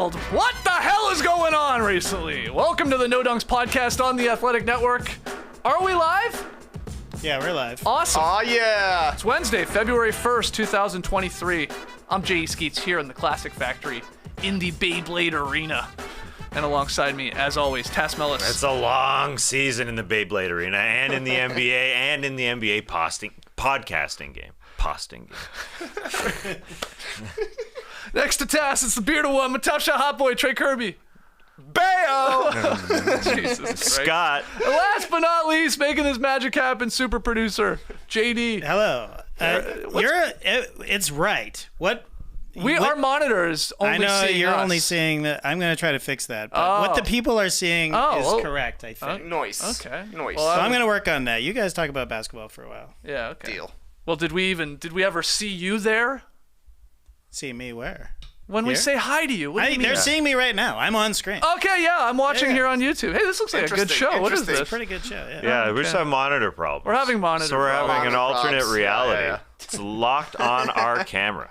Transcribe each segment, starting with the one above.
world. What the hell is going on recently? Welcome to the No Dunks podcast on the Athletic Network. Are we live? Yeah, we're live. Awesome. Oh, yeah. It's Wednesday, February 1st, 2023. I'm J.E. Skeets here in the Classic Factory in the BeyBlade Arena. And alongside me, as always, Tass Mellis. It's a long season in the BeyBlade Arena and in the NBA and in the NBA podcasting game. Posting game. Next to Tass, it's the bearded one, my top shot hot boy, Trey Kirby. Bayo! Jesus Christ. Scott. And last but not least, making this magic happen, super producer, JD. Hello. It's right. Our monitors only I know seeing you're us. only seeing that. I'm going to try to fix that. But what the people are seeing is correct, I think. Noise. Okay. Noise. Well, So I'm going to work on that. You guys talk about basketball for a while. Yeah, okay. Deal. Well, did we ever see you there? See me where? When we Here? say hi to you, what do you mean? They're seeing me right now. I'm on screen. Okay, yeah, I'm watching Yeah. here on YouTube. Hey, this looks like a good Interesting, show. What is interesting. this? It's a pretty good show. Yeah. Yeah, we just have monitor problems. We're having monitor So we're having problems. an Monitor alternate problems. reality. Yeah. It's locked on our camera.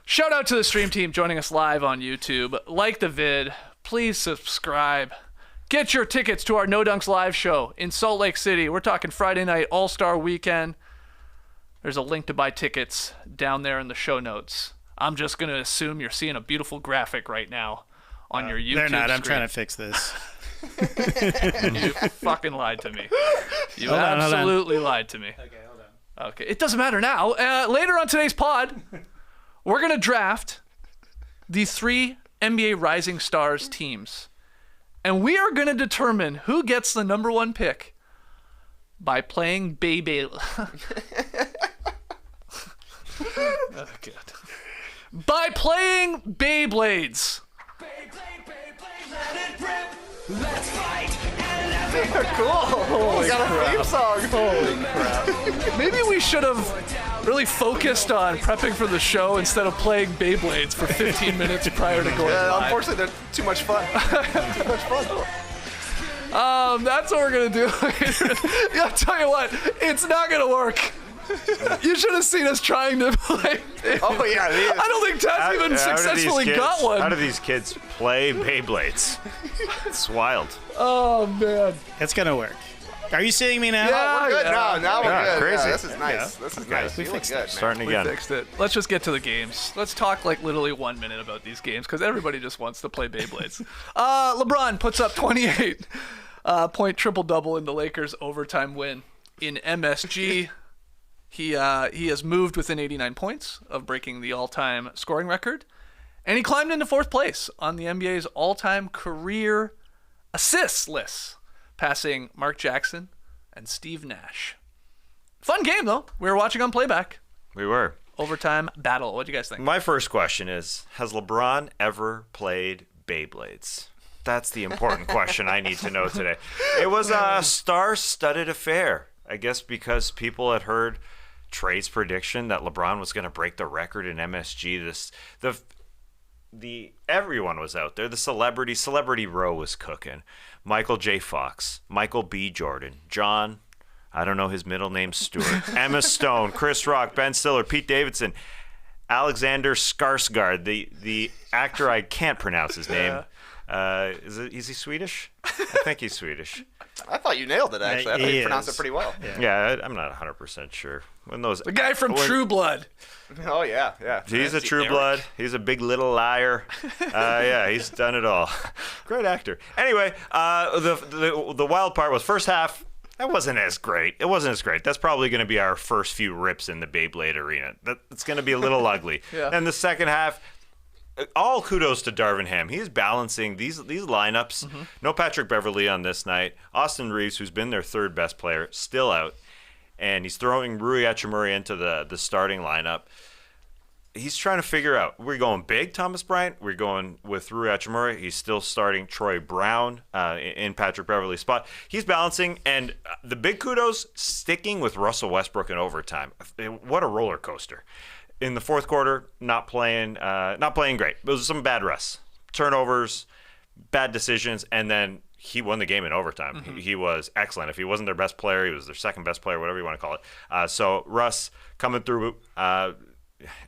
Shout out to the stream team joining us live on YouTube. Like the vid. Please subscribe. Get your tickets to our No Dunks live show in Salt Lake City. We're talking Friday night All-Star Weekend. There's a link to buy tickets down there in the show notes. I'm just going to assume you're seeing a beautiful graphic right now on your YouTube They're not. I'm screen. trying to fix this. You fucking lied to me. You Hold on. absolutely lied to me. Okay, hold on. Okay, it doesn't matter now. Later on today's pod, we're going to draft the 3 NBA Rising Stars teams. And we are going to determine who gets the number 1 pick by playing Beyblade. Oh, good. By playing Beyblades. Let's fight and Cool. We got a theme song. Holy crap. Maybe we should have really focused on prepping for the show instead of playing Beyblades for 15 minutes prior to going live. Unfortunately, they're too much fun. Too much fun. That's what we're going to do. Yeah, I'll tell you what, it's not going to work. You should have seen us trying to play. Oh, yeah. I don't think Tess even successfully got one. How do these kids play Beyblades? It's wild. Oh, man. It's going to work. Are you seeing me now? Yeah. We're good now. Now we're Yeah, good. crazy. Yeah, this is nice. This is nice. we You look fixed good, it. man. Starting We again. fixed it. Let's just get to the games. Let's talk like literally 1 minute about these games because everybody just wants to play Beyblades. LeBron puts up 28 point triple-double in the Lakers' overtime win in MSG. He has moved within 89 points of breaking the all-time scoring record, and he climbed into 4th place on the NBA's all-time career assists list, passing Mark Jackson and Steve Nash. Fun game, though. We were watching on playback. We were. Overtime battle. What do you guys think? My first question is, has LeBron ever played Beyblades? That's the important question I need to know today. It was a star-studded affair, I guess, because people had heard Trey's prediction that LeBron was going to break the record in MSG. Everyone was out there. The celebrity row was cooking. Michael J. Fox, Michael B. Jordan, John, I don't know his middle name, Stewart, Emma Stone, Chris Rock, Ben Stiller, Pete Davidson, Alexander Skarsgård, the actor I can't pronounce his name. Is he Swedish? I think he's Swedish. I thought you nailed it, actually. I thought He you pronounced is. it pretty well. Yeah, I'm not 100% sure. The guy from True Blood. Oh, yeah. Yeah. He's a Nancy true Eric. blood. He's a big little liar. Yeah, he's done it all. Great actor. Anyway, the wild part was first half. That wasn't as great. It wasn't as great. That's probably going to be our first few rips in the Beyblade arena. It's going to be a little ugly. Yeah. And the second half, all kudos to Darvin Ham. He's balancing these lineups. Mm-hmm. No Patrick Beverley on this night. Austin Reeves, who's been their 3rd best player, still out. And he's throwing Rui Hachimura into the starting lineup. He's trying to figure out, we're going big, Thomas Bryant. We're going with Rui Hachimura. He's still starting Troy Brown in Patrick Beverley's spot. He's balancing, and the big kudos, sticking with Russell Westbrook in overtime. What a roller coaster. In the 4th quarter, not playing great. It was some bad rests, turnovers, bad decisions, and then he won the game in overtime. Mm-hmm. He was excellent. If he wasn't their best player, he was their 2nd best player, whatever you want to call it. So Russ coming through,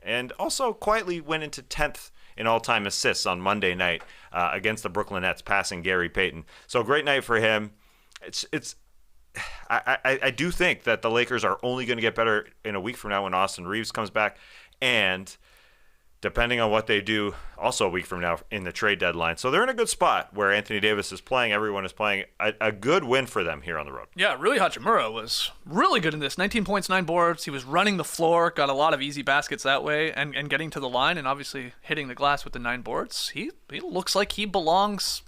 and also quietly went into 10th in all-time assists on Monday night against the Brooklyn Nets, passing Gary Payton. So great night for him. I do think that the Lakers are only going to get better in a week from now when Austin Reeves comes back, and depending on what they do also a week from now in the trade deadline. So they're in a good spot where Anthony Davis is playing, everyone is playing. A good win for them here on the road. Yeah, Rui Hachimura was really good in this. 19 points, 9 boards. He was running the floor, got a lot of easy baskets that way, and getting to the line, and obviously hitting the glass with the 9 boards. He looks like he belongs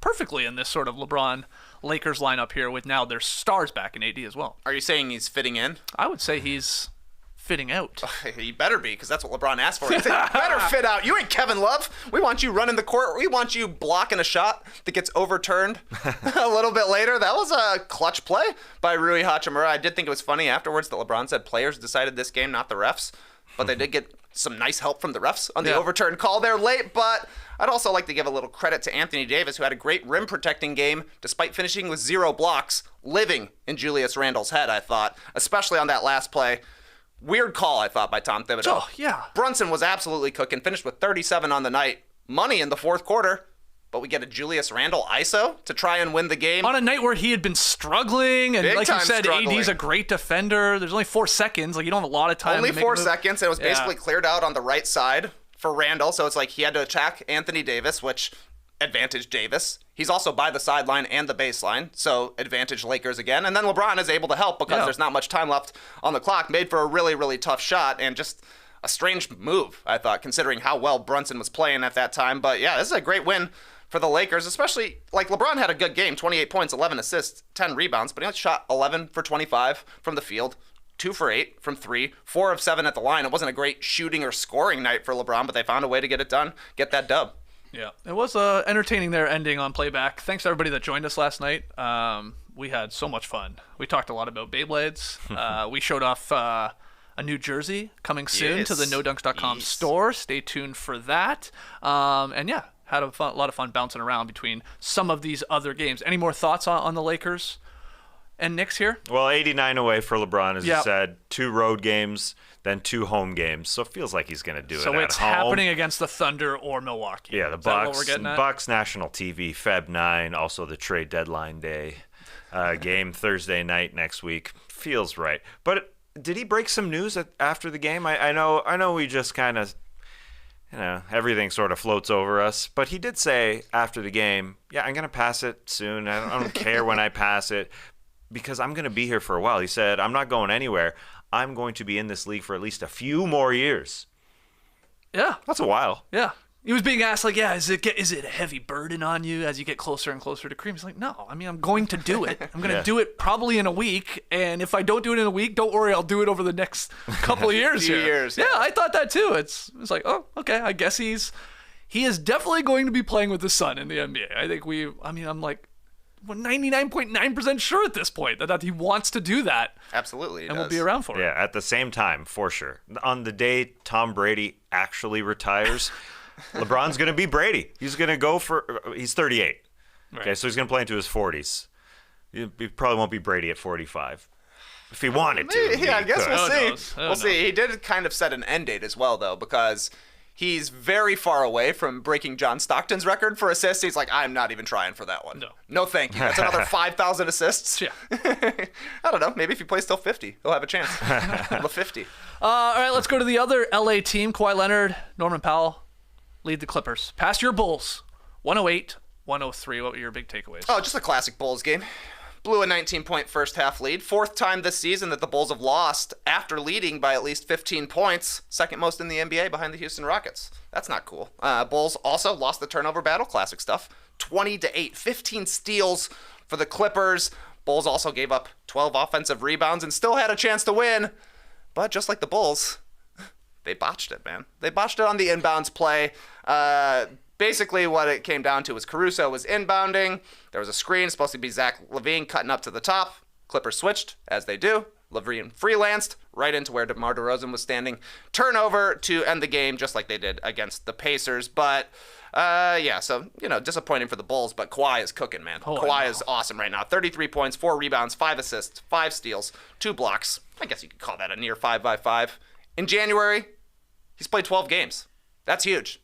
perfectly in this sort of LeBron Lakers lineup here with now their stars back in AD as well. Are you saying he's fitting in? I would say he's fitting out. He better be, because that's what LeBron asked for. He said, you better fit out. You ain't Kevin Love. We want you running the court. We want you blocking a shot that gets overturned a little bit later. That was a clutch play by Rui Hachimura. I did think it was funny afterwards that LeBron said players decided this game, not the refs. But they did get some nice help from the refs on the overturned call there late. But I'd also like to give a little credit to Anthony Davis, who had a great rim protecting game despite finishing with 0 blocks, living in Julius Randle's head, I thought, especially on that last play. Weird call, I thought, by Tom Thibodeau. Oh, yeah. Brunson was absolutely cooking, finished with 37 on the night. Money in the fourth quarter, but we get a Julius Randle ISO to try and win the game. On a night where he had been struggling, and Big like you time said, struggling. AD's a great defender. There's only 4 seconds. Like, you don't have a lot of time. Only to make 4 a move. seconds, and it was basically cleared out on the right side for Randle, so it's like he had to attack Anthony Davis, which advantage Davis. He's also by the sideline and the baseline, so advantage Lakers again. And then LeBron is able to help because there's not much time left on the clock. Made for a really, really tough shot, and just a strange move, I thought, considering how well Brunson was playing at that time. But yeah, this is a great win for the Lakers, especially, like, LeBron had a good game, 28 points, 11 assists, 10 rebounds, but he only shot 11 for 25 from the field, 2 for 8 from 3, 4 of 7 at the line. It wasn't a great shooting or scoring night for LeBron, but they found a way to get it done, get that dub. Yeah, it was entertaining there ending on playback. Thanks to everybody that joined us last night. We had so much fun. We talked a lot about Beyblades. We showed off a new jersey coming soon to the NoDunks.com store. Stay tuned for that. And yeah, had a lot of fun bouncing around between some of these other games. Any more thoughts on the Lakers and Knicks here? Well, 89 away for LeBron, as you said. 2 road games, then 2 home games. So it feels like he's going to do it at home. So it's happening against the Thunder or Milwaukee. Yeah, the Bucks national TV, Feb 9, also the trade deadline day game Thursday night next week. Feels right. But did he break some news after the game? I know we just kind of, everything sort of floats over us. But he did say after the game, yeah, I'm going to pass it soon. I don't care when I pass it because I'm going to be here for a while. He said, I'm not going anywhere. I'm going to be in this league for at least a few more years. Yeah. That's a while. Yeah. He was being asked, like, is it a heavy burden on you as you get closer and closer to Kareem? He's like, no, I mean, I'm going to do it. I'm going to do it probably in a week. And if I don't do it in a week, don't worry, I'll do it over the next couple of years. Few years. Yeah, I thought that too. It's like, oh, okay, I guess he is definitely going to be playing with his son in the NBA. I think I'm like, we're 99.9% sure at this point that he wants to do that. Absolutely, and we'll be around for it. Yeah, at the same time, for sure. On the day Tom Brady actually retires, LeBron's going to be Brady. He's going to go he's 38. Right. Okay, so he's going to play into his 40s. He probably won't be Brady at 45. If he wanted to. Yeah, I guess we'll see. We'll see. He did kind of set an end date as well, though, because he's very far away from breaking John Stockton's record for assists. He's like, I'm not even trying for that one. No thank you. That's another 5,000 assists. Yeah. I don't know. Maybe if he plays till 50, he'll have a chance. The 50. All right, let's go to the other LA team. Kawhi Leonard, Norman Powell lead the Clippers. Past your Bulls, 108-103. What were your big takeaways? Oh, just a classic Bulls game. Blew a 19-point first-half lead. 4th time this season that the Bulls have lost after leading by at least 15 points. Second most in the NBA behind the Houston Rockets. That's not cool. Bulls also lost the turnover battle. Classic stuff. 20-8. 15 steals for the Clippers. Bulls also gave up 12 offensive rebounds and still had a chance to win. But just like the Bulls, they botched it, man. They botched it on the inbounds play. Basically, what it came down to was Caruso was inbounding. There was a screen, supposed to be Zach LaVine cutting up to the top. Clippers switched, as they do. LaVine freelanced right into where DeMar DeRozan was standing. Turnover to end the game, just like they did against the Pacers. But, so, disappointing for the Bulls. But Kawhi is cooking, man. Kawhi is awesome right now. 33 points, 4 rebounds, 5 assists, 5 steals, 2 blocks. I guess you could call that a near 5-by-5. In January, he's played 12 games. That's huge.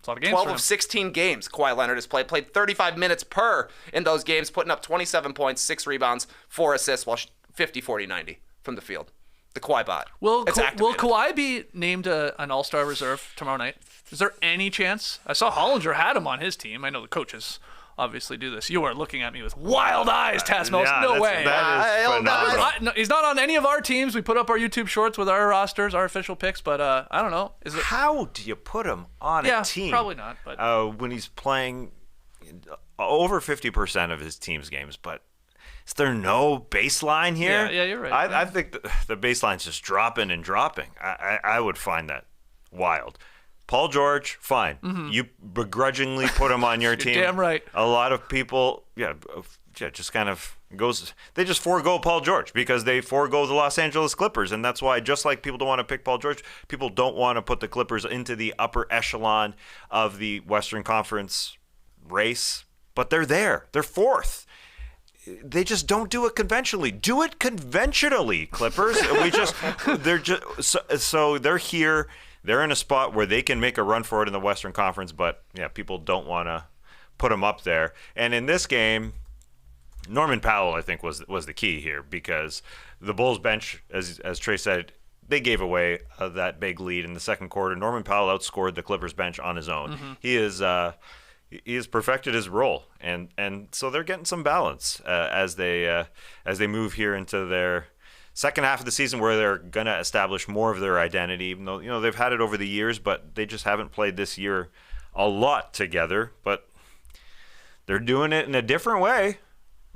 It's a lot of games 12 for him. of 16 games Kawhi Leonard has played 35 minutes per in those games, putting up 27 points, 6 rebounds, 4 assists, while 50, 40, 90 from the field. The Kawhi bot. Will Activated. Kawhi be named an All-Star reserve tomorrow night? Is there any chance? I saw Hollinger had him on his team. I know the coaches obviously do this. You are looking at me with wild eyes, Tasmos. Yeah, no way. That is phenomenal. No, he's not on any of our teams. We put up our YouTube shorts with our rosters, our official picks, but I don't know. Is it? How do you put him on a team? Probably not. But when he's playing over 50% of his team's games, but is there no baseline here? Yeah, you're right. I think the baseline's just dropping and dropping. I would find that wild. Paul George, fine. You begrudgingly put him on your team. Damn right. A lot of people, just kind of goes. They just forego Paul George because they forego the Los Angeles Clippers, and that's why, just like people don't want to pick Paul George, people don't want to put the Clippers into the upper echelon of the Western Conference race. But they're there. They're fourth. They just don't do it conventionally. Do it conventionally, Clippers. So they're here. They're in a spot where they can make a run for it in the Western Conference, but people don't want to put them up there. And in this game, Norman Powell, I think, was the key here because the Bulls bench, as Trey said, they gave away that big lead in the second quarter. Norman Powell outscored the Clippers bench on his own. He has perfected his role, and so they're getting some balance as they move here into their second half of the season, where they're going to establish more of their identity, even though they've had it over the years, but they just haven't played this year a lot together. But they're doing it in a different way,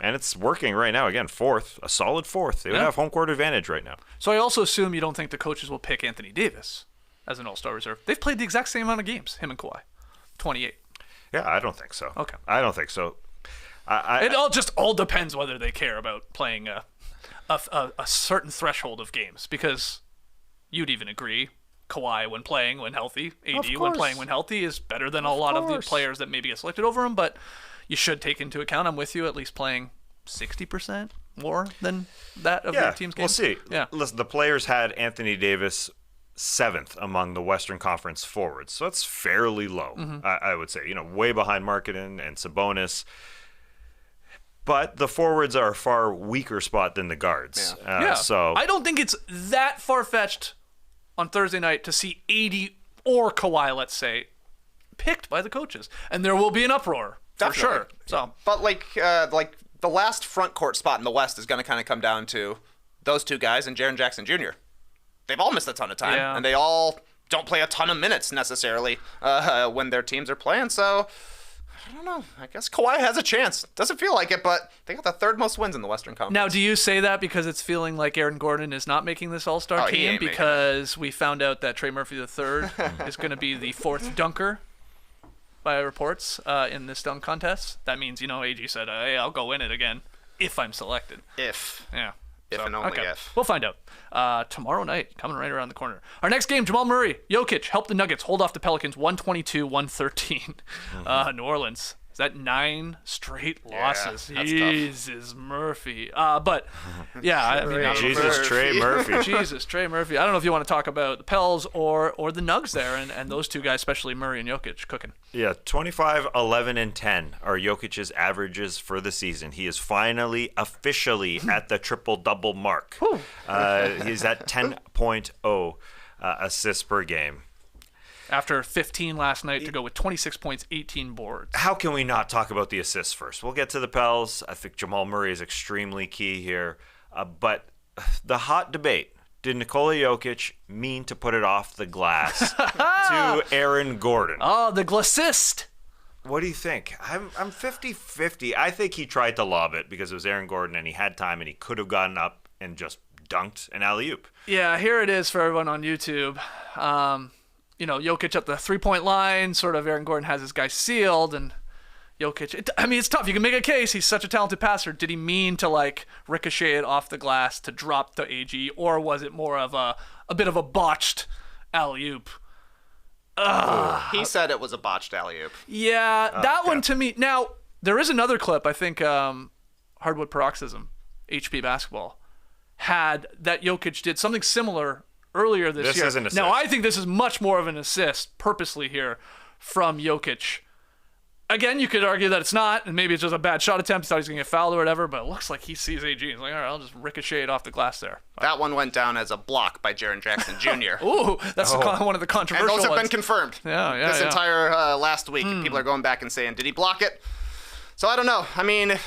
and it's working right now. Again, fourth, a solid fourth. They would have home court advantage right now. So I also assume you don't think the coaches will pick Anthony Davis as an All-Star reserve. They've played the exact same amount of games, him and Kawhi, 28. Yeah, I don't think so. Okay. I don't think so. It all depends whether they care about playing a certain threshold of games, because you'd even agree Kawhi when healthy, AD when playing when healthy is better than a lot of the players that maybe get selected over him, but you should take into account, I'm with you, at least playing 60% more than that of their team's games. We'll see. Yeah. Listen, the players had Anthony Davis 7th among the Western Conference forwards, so that's fairly low, I would say. Way behind Markkanen and Sabonis. But the forwards are a far weaker spot than the guards. So I don't think it's that far-fetched on Thursday night to see AD or Kawhi, let's say, picked by the coaches, and there will be an uproar for sure. So, but like the last front court spot in the West is going to kind of come down to those two guys and Jaren Jackson Jr. They've all missed a ton of time, and they all don't play a ton of minutes necessarily when their teams are playing. So I don't know. I guess Kawhi has a chance. Doesn't feel like it, but they got the third most wins in the Western Conference. Now, do you say that because it's feeling like Aaron Gordon is not making this All-Star team because we found out that Trey Murphy III is going to be the 4th dunker by reports in this dunk contest? That means, AG said, hey, I'll go in it again if I'm selected. If. Yeah. If and only if. We'll find out. Tomorrow night, coming right around the corner. Our next game, Jamal Murray, Jokic, helped the Nuggets hold off the Pelicans 122-113. New Orleans. Is that 9 straight losses? That's Jesus, tough. Murphy. But, yeah. I mean, Jesus, Trey Murphy. Jesus, Trey Murphy. I don't know if you want to talk about the Pels or the Nugs there, and those two guys, especially Murray and Jokic, cooking. Yeah, 25, 11, and 10 are Jokic's averages for the season. He is finally, officially at the triple-double mark. He's at 10.0 assists per game. After 15 last night to go with 26 points, 18 boards. How can we not talk about the assists first? We'll get to the Pels. I think Jamal Murray is extremely key here. But the hot debate, did Nikola Jokic mean to put it off the glass to Aaron Gordon? Oh, the glassist. What do you think? I'm 50-50. I think he tried to lob it because it was Aaron Gordon and he had time and he could have gotten up and just dunked an alley-oop. Yeah, here it is for everyone on YouTube. Jokic at the three-point line, sort of Aaron Gordon has his guy sealed, and Jokic, it's tough. You can make a case. He's such a talented passer. Did he mean to, ricochet it off the glass to drop the AG, or was it more of a bit of a botched alley-oop? He said it was a botched alley-oop. Yeah, that one to me. Now, there is another clip, I think, Hardwood Paroxysm, HP Basketball, had that Jokic did something similar earlier this year. This is an assist. Now, I think this is much more of an assist purposely here from Jokic. Again, you could argue that it's not, and maybe it's just a bad shot attempt. He thought he was going to get fouled or whatever, but it looks like he sees AG. He's like, all right, I'll just ricochet it off the glass there. That one went down as a block by Jaren Jackson Jr. Ooh, that's one of the controversial And those have ones. been confirmed. Yeah, this entire last week. People are going back and saying, did he block it? So I don't know. I mean,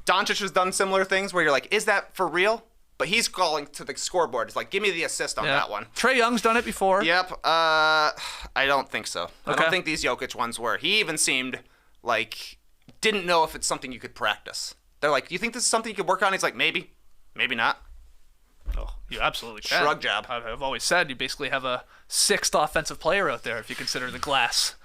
Doncic has done similar things where you're like, is that for real? But he's calling to the scoreboard. It's like, give me the assist on that one. Trey Young's done it before. Yep. I don't think so. I Okay. don't think these Jokic ones were. He even seemed like didn't know if it's something you could practice. They're like, do you think this is something you could work on? He's like, maybe not. Oh, you absolutely can. Shrug job. I've always said you basically have a sixth offensive player out there if you consider the glass.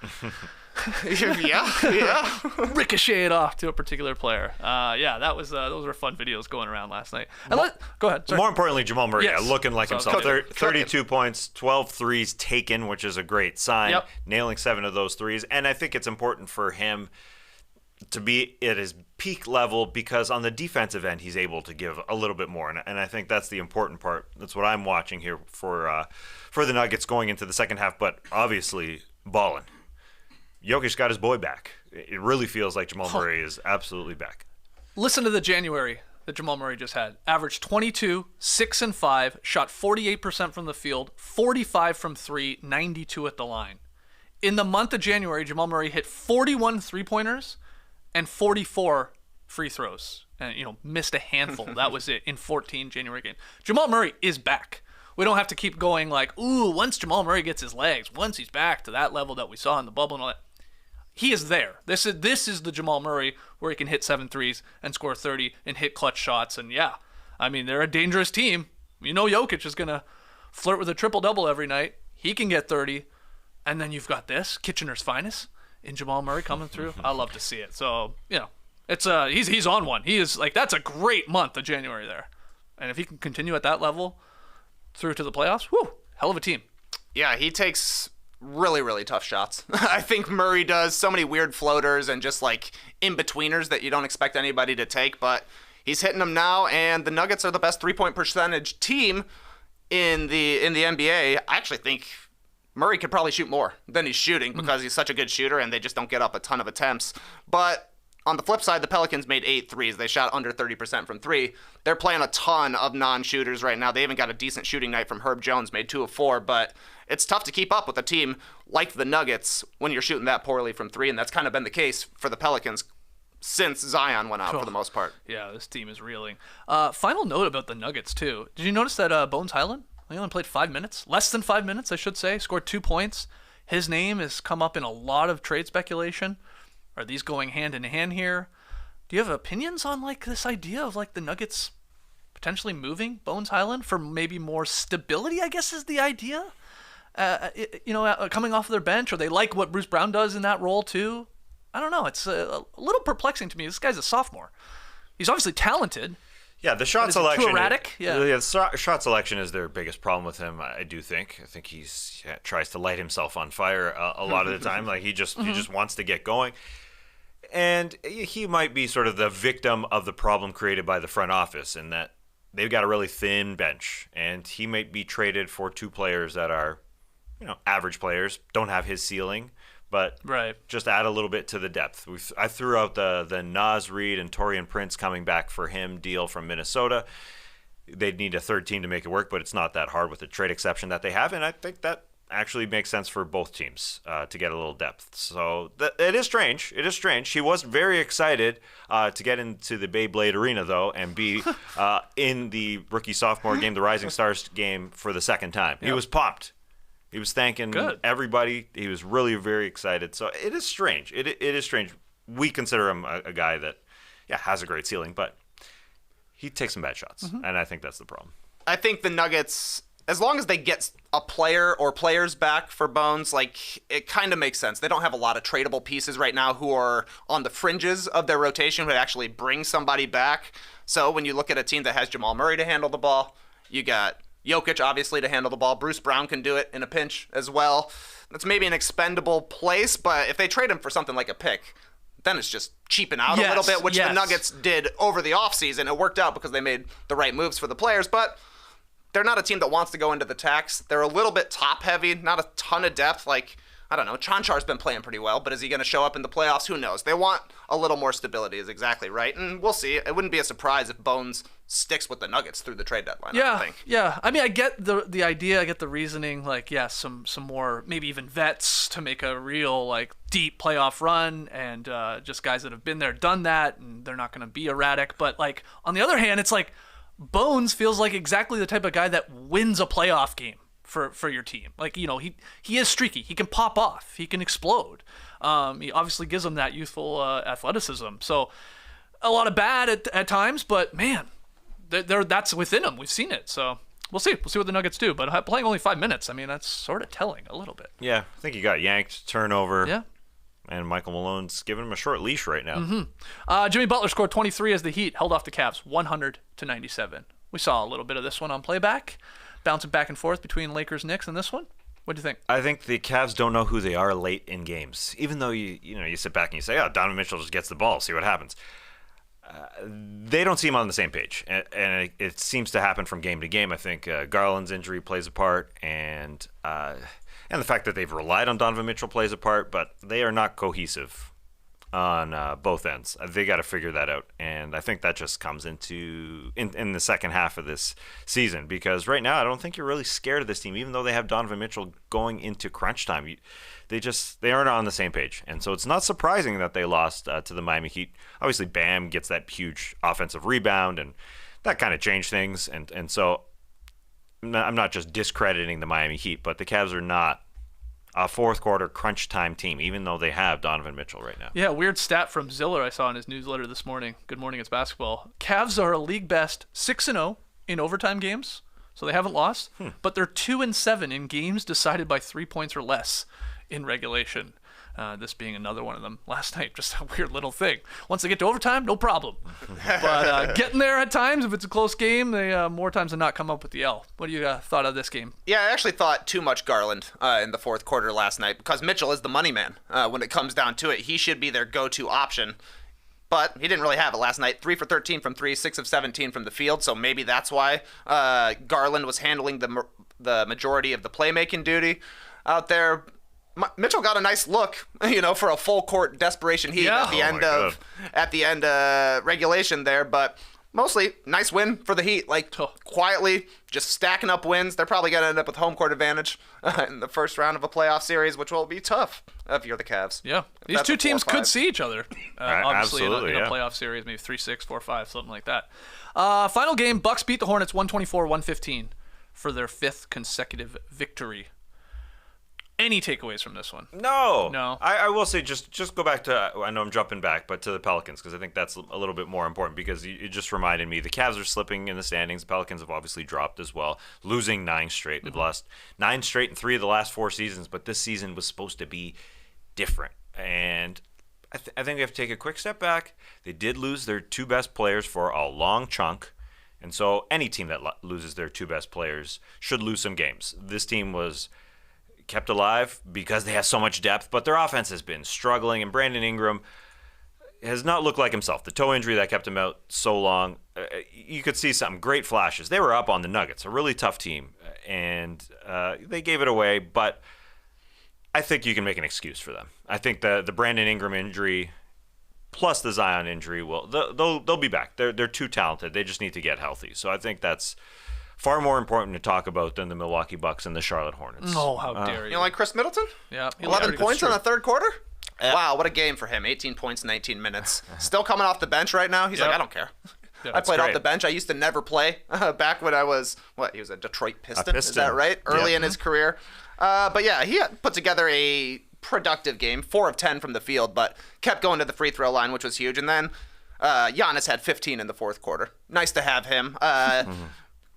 yeah. Ricochet it off to a particular player. Those were fun videos going around last night. And go ahead. Sorry. More importantly, Jamal Murray Yes. looking like So, himself. cookin. 32 points, 12 threes taken, which is a great sign. Yep. Nailing 7 of those threes. And I think it's important for him to be at his peak level because on the defensive end, he's able to give a little bit more. And I think that's the important part. That's what I'm watching here for the Nuggets going into the second half, but obviously balling. Jokic got his boy back. It really feels like Jamal Murray is absolutely back. Listen to the January that Jamal Murray just had. Averaged 22, 6 and 5, shot 48% from the field, 45 from 3, 92 at the line. In the month of January, Jamal Murray hit 41 three-pointers and 44 free throws. And, missed a handful. That was it in 14 January games. Jamal Murray is back. We don't have to keep going like, ooh, once Jamal Murray gets his legs, once he's back to that level that we saw in the bubble and all that. He is there. This is the Jamal Murray where he can hit 7 threes and score 30 and hit clutch shots. And they're a dangerous team. Jokic is going to flirt with a triple-double every night. He can get 30. And then you've got this, Kitchener's finest, in Jamal Murray coming through. I love to see it. So, it's he's on one. He is like, that's a great month of January there. And if he can continue at that level through to the playoffs, whew, hell of a team. Yeah, he takes really, really tough shots. I think Murray does so many weird floaters and just like in-betweeners that you don't expect anybody to take, but he's hitting them now, and the Nuggets are the best three-point percentage team in the NBA. I actually think Murray could probably shoot more than he's shooting because he's such a good shooter and they just don't get up a ton of attempts. But on the flip side, the Pelicans made 8 threes. They shot under 30% from 3. They're playing a ton of non-shooters right now. They even got a decent shooting night from Herb Jones, made 2 of 4, but it's tough to keep up with a team like the Nuggets when you're shooting that poorly from 3, and that's kind of been the case for the Pelicans since Zion went out for the most part. Yeah, this team is reeling. Final note about the Nuggets, too. Did you notice that Bones Highland, he only played 5 minutes? Less than 5 minutes, I should say. Scored 2 points. His name has come up in a lot of trade speculation. Are these going hand in hand here? Do you have opinions on this idea of the Nuggets potentially moving Bones Highland for maybe more stability, I guess is the idea? Coming off of their bench, or they like what Bruce Brown does in that role too? I don't know. It's a little perplexing to me. This guy's a sophomore. He's obviously talented. Yeah, the shot selection. Too erratic. The shot selection is their biggest problem with him. I do think. I think he tries to light himself on fire a lot of the time. He just wants to get going. And he might be sort of the victim of the problem created by the front office in that they've got a really thin bench, and he might be traded for 2 players that are, average players, don't have his ceiling, but just add a little bit to the depth. I threw out the Naz Reid and Taurean Prince coming back for him deal from Minnesota. They'd need a third team to make it work, but it's not that hard with the trade exception that they have, and I think that actually makes sense for both teams to get a little depth. So it is strange. It is strange. He was very excited to get into the Beyblade Arena, though, and be in the rookie-sophomore game, the Rising Stars game, for the second time. Yep. He was pumped. He was thanking everybody. He was really very excited. So it is strange. It is strange. We consider him a guy that, has a great ceiling, but he takes some bad shots, and I think that's the problem. I think the Nuggets, as long as they get a player or players back for Bones, it kind of makes sense. They don't have a lot of tradable pieces right now who are on the fringes of their rotation who actually bring somebody back. So when you look at a team that has Jamal Murray to handle the ball, you got Jokic, obviously, to handle the ball. Bruce Brown can do it in a pinch as well. That's maybe an expendable place, but if they trade him for something like a pick, then it's just cheaping out a little bit, which the Nuggets did over the offseason. It worked out because they made the right moves for the players, but they're not a team that wants to go into the tax. They're a little bit top-heavy, not a ton of depth. I don't know. Chanchar's been playing pretty well, but is he going to show up in the playoffs? Who knows? They want a little more stability, is exactly right. And we'll see. It wouldn't be a surprise if Bones sticks with the Nuggets through the trade deadline, I don't think. Yeah. I mean, I get the idea. I get the reasoning. Like, yeah, some more, maybe even vets to make a real, like, deep playoff run, and just guys that have been there, done that, and they're not going to be erratic. But, like, on the other hand, it's like Bones feels like exactly the type of guy that wins a playoff game for your team. Like, you know, he is streaky. He can pop off. He can explode. He obviously gives them that youthful athleticism. So a lot of bad at times, but man, that's within him. We've seen it. So we'll see. We'll see what the Nuggets do. But playing only 5 minutes, I mean, that's sort of telling a little bit. Yeah, I think he got yanked, turnover. Yeah. And Michael Malone's giving him a short leash right now. Mm-hmm. Jimmy Butler scored 23 as the Heat held off the Cavs 100-97. We saw a little bit of this one on playback. Bouncing back and forth between Lakers, Knicks, and this one. What do you think? I think the Cavs don't know who they are late in games. Even though you sit back and you say, "Oh, Donovan Mitchell just gets the ball, see what happens." They don't seem on the same page, and it seems to happen from game to game. I think Garland's injury plays a part, and the fact that they've relied on Donovan Mitchell plays a part. But they are not cohesive on both ends. They got to figure that out, and I think that just comes into in the second half of this season, because right now I don't think you're really scared of this team, even though they have Donovan Mitchell going into crunch time. They aren't on the same page, and so it's not surprising that they lost to the Miami Heat. Obviously, Bam gets that huge offensive rebound, and that kind of changed things, and so I'm not just discrediting the Miami Heat, but the Cavs are not a fourth quarter crunch time team, even though they have Donovan Mitchell right now. Yeah, weird stat from Ziller I saw in his newsletter this morning. Good morning, it's basketball. Cavs are a league best 6-0 in overtime games, so they haven't lost, but they're 2-7 in games decided by 3 points or less in regulation. This being another one of them last night, just a weird little thing. Once they get to overtime, no problem. But getting there at times, if it's a close game, they more times than not come up with the L. What do you thought of this game? Yeah, I actually thought too much Garland in the fourth quarter last night, because Mitchell is the money man. When it comes down to it, he should be their go-to option. But he didn't really have it last night. 3 for 13 from 3, 6 of 17 from the field, so maybe that's why Garland was handling the majority of the playmaking duty out there. Mitchell got a nice look, for a full court desperation heat at the end of regulation there, but mostly nice win for the Heat. Like, quietly just stacking up wins. They're probably going to end up with home court advantage in the first round of a playoff series, which will be tough if you're the Cavs. Yeah, these two teams could see each other, obviously, in a yeah. playoff series, maybe 3-6, 4-5, something like that. Final game, Bucks beat the Hornets 124-115 for their 5th consecutive victory. Any takeaways from this one? No. I will say just go back to, I know I'm jumping back, but to the Pelicans, because I think that's a little bit more important, because it just reminded me the Cavs are slipping in the standings. The Pelicans have obviously dropped as well, losing 9 straight. They've lost 9 straight in 3 of the last 4 seasons, but this season was supposed to be different. And I think we have to take a quick step back. They did lose their 2 best players for a long chunk. And so any team that loses their 2 best players should lose some games. This team was kept alive because they have so much depth, but their offense has been struggling, and Brandon Ingram has not looked like himself. The toe injury that kept him out so long, you could see some great flashes. They were up on the Nuggets, a really tough team, and they gave it away, but I think you can make an excuse for them. I think the Brandon Ingram injury plus the Zion injury, they'll be back. They're too talented. They just need to get healthy. So I think that's far more important to talk about than the Milwaukee Bucks and the Charlotte Hornets. Oh, how dare you. You know, like Chris Middleton? Yeah. 11 points in the third quarter? Wow, what a game for him. 18 points in 19 minutes. Still coming off the bench right now. He's like, I don't care. Yeah, I played great. off the bench. I used to never play back when I was, he was a Detroit Piston. Is that right? Early in his career. But yeah, he put together a productive game, 4 of 10 from the field, but kept going to the free throw line, which was huge. And then Giannis had 15 in the fourth quarter. Nice to have him.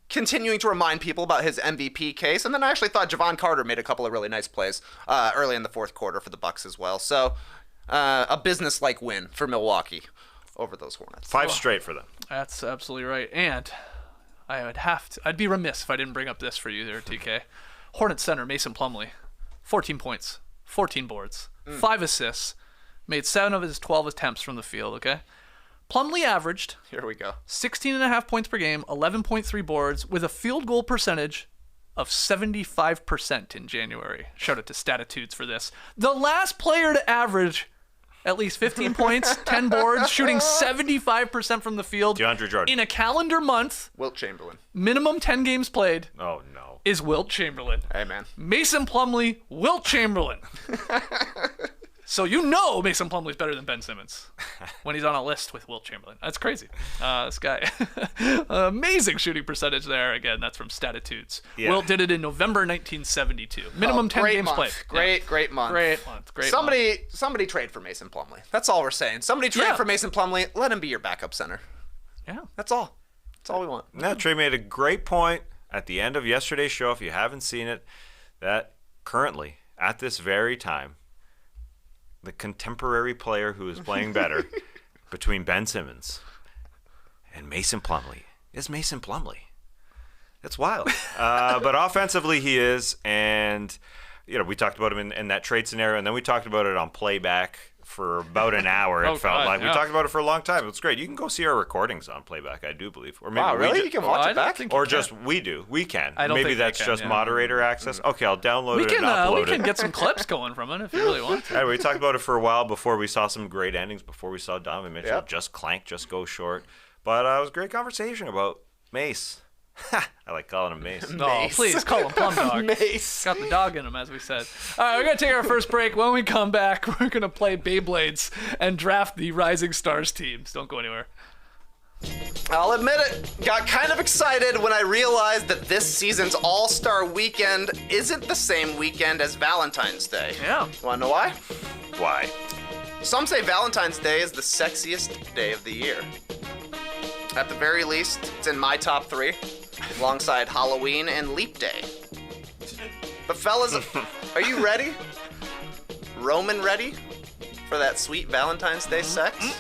Continuing to remind people about his MVP case. And then I actually thought Javon Carter made a couple of really nice plays early in the fourth quarter for the Bucks as well. So a business-like win for Milwaukee over those Hornets. 5 straight for them. That's absolutely right. And I'd be remiss if I didn't bring up this for you there, TK. Hornets center Mason Plumlee, 14 points, 14 boards, 5 assists, made 7 of his 12 attempts from the field, okay? Plumlee averaged, here we go, 16.5 points per game, 11.3 boards, with a field goal percentage of 75% in January. Shout out to Statitudes for this. The last player to average at least 15 points, 10 boards, shooting 75% from the field DeAndre Jordan. in a calendar month, Wilt Chamberlain. minimum 10 games played, Oh, no. is Wilt Chamberlain. Hey, man. Mason Plumlee, Wilt Chamberlain. So you know Mason Plumlee's better than Ben Simmons when he's on a list with Wilt Chamberlain. That's crazy. This guy, amazing shooting percentage there. Again, that's from Statitudes. Yeah. Wilt did it in November 1972. Minimum 10 great games month. played. Great month. Great month. Great month. Somebody trade for Mason Plumlee. That's all we're saying. Somebody trade Yeah. for Mason Plumlee. Let him be your backup center. Yeah. That's all. That's all we want. Now, Trey made a great point at the end of yesterday's show, if you haven't seen it, that currently, at this very time, the contemporary player who is playing better between Ben Simmons and Mason Plumlee is Mason Plumlee. It's wild. But offensively, he is. And, we talked about him in that trade scenario, and then we talked about it on playback for about an hour. Oh, It felt God, like. yeah. We talked about it for a long time. It's great. You can go see our recordings on playback, I do believe. Or maybe Wow, we really? ju- You can Well, watch I it don't back? think you Or can. just we do. We can. I don't Maybe think we that's can, just yeah. moderator access. Okay, I'll download We it can and upload we can it. get some clips going from it if you really want to. Anyway, we talked about it for a while before we saw some great endings, before we saw Donovan Mitchell Yep. just clank, just go short. But it was a great conversation about Mace. I like calling him Mace. No, Mace. please call him Plum Dog. Mace. Got the dog in him, as we said. All right, we're going to take our first break. When we come back, we're going to play Beyblades and draft the Rising Stars teams. Don't go anywhere. I'll admit it, got kind of excited when I realized that this season's All-Star Weekend isn't the same weekend as Valentine's Day. Yeah. Wanna know why? Why? Some say Valentine's Day is the sexiest day of the year. At the very least, it's in my top 3, alongside Halloween and Leap Day. But fellas, are you ready? Roman ready for that sweet Valentine's Day sex?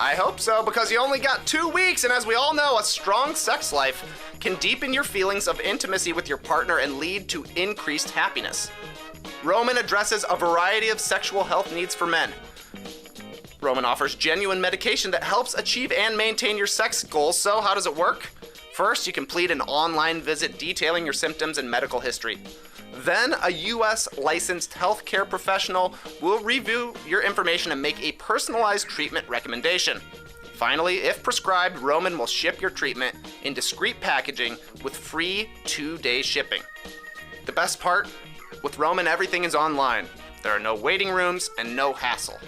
I hope so, because you only got 2 weeks, and as we all know, a strong sex life can deepen your feelings of intimacy with your partner and lead to increased happiness. Roman addresses a variety of sexual health needs for men. Roman offers genuine medication that helps achieve and maintain your sex goals. So how does it work? First, you complete an online visit detailing your symptoms and medical history. Then, a U.S. licensed healthcare professional will review your information and make a personalized treatment recommendation. Finally, if prescribed, Roman will ship your treatment in discreet packaging with free 2-day shipping. The best part? With Roman, everything is online. There are no waiting rooms and no hassle.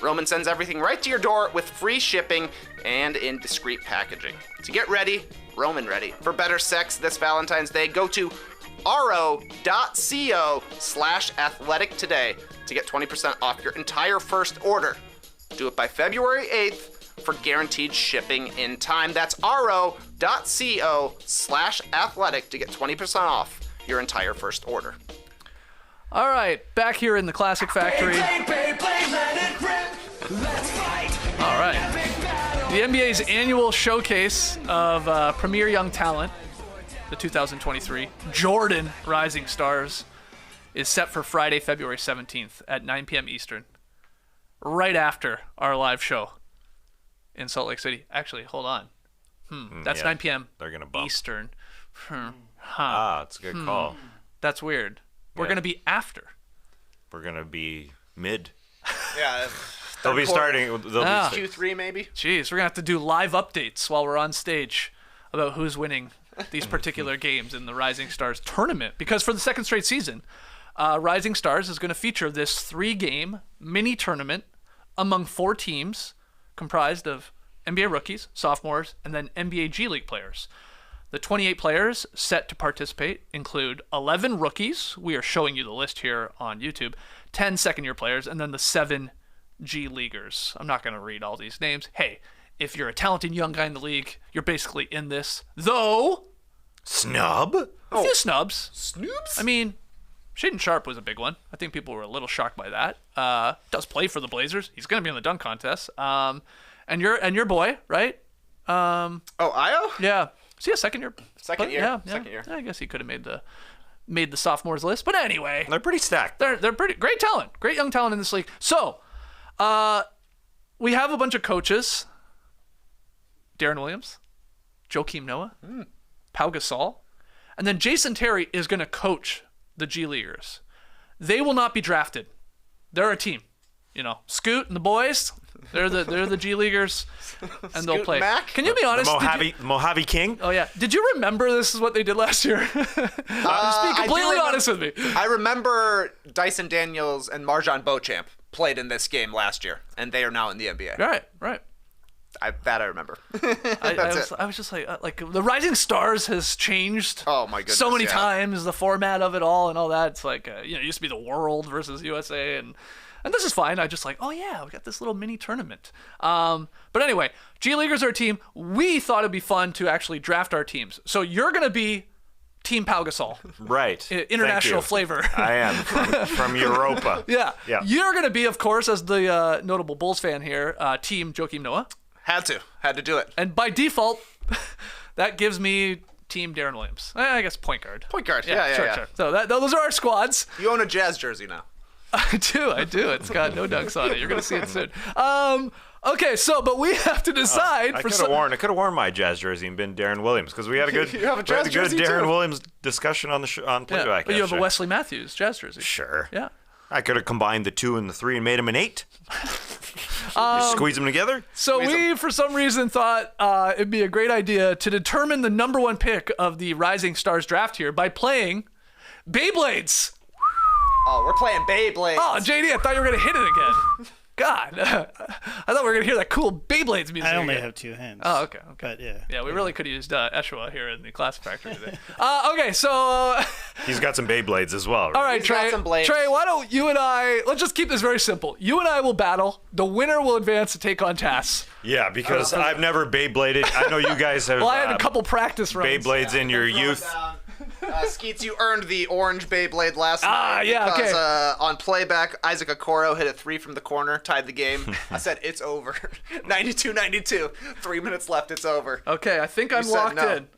Roman sends everything right to your door with free shipping and in discreet packaging. To get ready, Roman ready, for better sex this Valentine's Day, go to ro.co/athletic today to get 20% off your entire first order. Do it by February 8th for guaranteed shipping in time. That's ro.co/athletic to get 20% off your entire first order. All right, back here in the Classic Factory. Beyblade, let it rip. Let's fight. All right. The NBA's annual showcase of premier young talent, the 2023 Jordan Rising Stars, is set for Friday, February 17th at 9 p.m. Eastern, right after our live show in Salt Lake City. Actually, hold on. That's yeah, 9 p.m. they're gonna bump. Eastern. It's a good call. That's weird. We're Yeah. going to be after. We're gonna be mid. Yeah. They'll be starting. They'll Ah. be Q3 maybe? Jeez, we're going to have to do live updates while we're on stage about who's winning these particular games in the Rising Stars tournament. Because for the second straight season, Rising Stars is going to feature this 3-game mini tournament among 4 teams comprised of NBA rookies, sophomores, and then NBA G League players. The 28 players set to participate include 11 rookies. We are showing you the list here on YouTube. 10 second-year players, and then the 7 G Leaguers. I'm not going to read all these names. Hey, if you're a talented young guy in the league, you're basically in this. Though, snub. a few snubs. Snoops? I mean, Shaedon Sharp was a big one. I think people were a little shocked by that. Does play for the Blazers. He's going to be in the dunk contest. And your boy, right? Io? Yeah. Is he a second year? Second year. Yeah, Second year. I guess he could have made the sophomores list. But anyway, They're pretty stacked. they're pretty great talent, great young talent in this league. So, we have a bunch of coaches: Deron Williams, Joakim Noah, Pau Gasol, And then Jason Terry is going to coach the G Leaguers. They will not be drafted. They're a team. Scoot and the boys, they're the G Leaguers, and they'll play. Mac? Can you be honest? Mojave King? Oh, yeah. Did you remember this is what they did last year? Just be completely honest with me. I remember Dyson Daniels and Marjan Beauchamp played in this game last year, and they are now in the NBA. Right. That I remember. I was just like the Rising Stars has changed. Oh my goodness, so many yeah. times, the format of it all and all that. It's like it used to be the World versus USA, and this is fine. I just we got this little mini tournament. But anyway, G Leaguers are a team. We thought it'd be fun to actually draft our teams. So you're gonna be Team Pau Gasol. Right. International flavor. I am from Europa. Yeah. Yeah. You're gonna be, of course, as the notable Bulls fan here, Team Joakim Noah. Had to do it. And by default, that gives me Team Deron Williams. I guess point guard. Point guard. Yeah. Sure. So those are our squads. You own a Jazz jersey now. I do. It's got no dunks on it. You're gonna see it soon. Okay, but we have to decide. I could have worn my Jazz jersey and been Deron Williams because we had a good, You have a Jazz jersey Deron too? Williams discussion on Playback. But you have a Wesley Matthews Jazz jersey. Sure. Yeah. I could have combined the 2 and the 3 and made them an 8. You squeeze them together. So we, for some reason, thought it'd be a great idea to determine the number 1 pick of the Rising Stars draft here by playing Beyblades. Oh, we're playing Beyblades. Oh, JD, I thought you were gonna hit it again. God, I thought we were gonna hear that cool Beyblades music. I only again. have 2 hands. Oh, okay. But yeah. Yeah, we really could have used Eshua here in the class factory today. Okay, so He's got some Beyblades as well. Right? all right, He's got Trey. some blades. Trey, why don't you and I? Let's just keep this very simple. You and I will battle. The winner will advance to take on Tass. Yeah, because I've never Beybladed. I know you guys have. Well, I had a couple practice runs. Beyblades in your youth. Skeets, you earned the orange Beyblade last night. Yeah, because, okay. On playback, Isaac Okoro hit a 3 from the corner, tied the game. I said, it's over. 92-92. 3 minutes left, it's over. Okay, I think I'm said locked no. in.